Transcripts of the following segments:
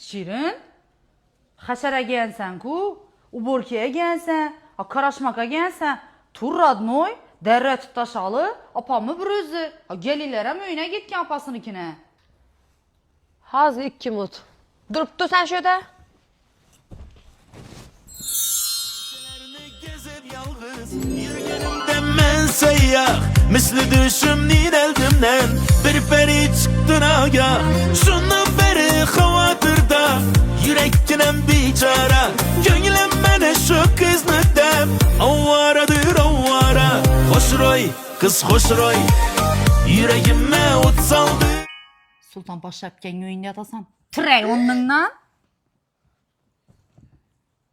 Şirin, haşara gelsen ku, uborkiye gelsen, karaşmaka gelsen, tur radnoy, derre tutaşalı, apamı bir özü. Gelilere möyne gitken apasınınkine. Hazır 2 minut. Durup dur sen şöyle. Ben seyyah misli düşüm eldimden bir peri çıktın aga şundan beri havatırda yürekkinem biçara gönlüm bana şu kızını dem avvaradır avvara hoşroy kız hoşroy yüreğime ot saldı. Sultan Başapken göğünde atasan, trey onunla.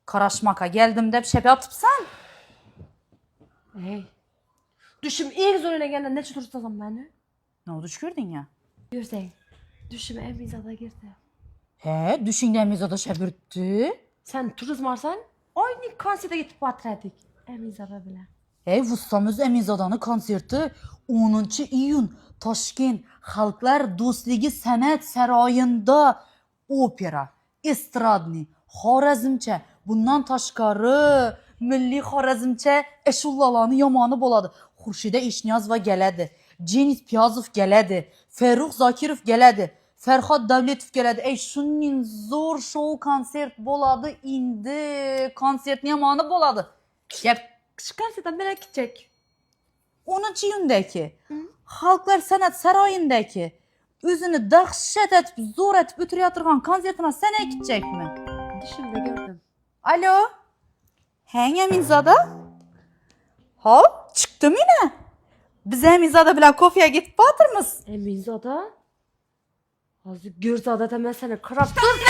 Karaşmaka geldim de bir şey atıpsan. Hey. Düşüm ilk zoruna geldi ne tutursan beni? Ne oldu gördün ya? Görsen. Düşüm en bizada girdi. He, düşündüğümüz o da şebirtti. Sen turizm varsan aynı konserde gidip batırdık. En bizada bile. Vustamız Emizadan'ı konserti 10 iyun Toshkent Xalqlar Do'stligi san'at saroyida opera, estradni, xorazmcha, bundan tashqari milliy xorazmcha ashullalarni yomoni bo'ladi. Xurshida Eshniyazova keladi, Jenis Piyazov keladi, Farruh Zokirov keladi, Farhod Davletov keladi. Shunning zo'r shou konsert bo'ladi endi. Konsertni yomoni bo'ladi. Gap Çıkarsa da merak edecek. 10 iyundaki Xalqlar san'at saroyindagi o'zini dahshat etib, zo'r etib o'tirayotgan konsertini sana ketjakmi? Düşümde gördüm. Alo. Hang Eminzoda? Hop, chiqdim yine. Biz Eminzoda bilan kofeye gitib batırmız. En bizada. Hazır görzada da ben seni kırap dur.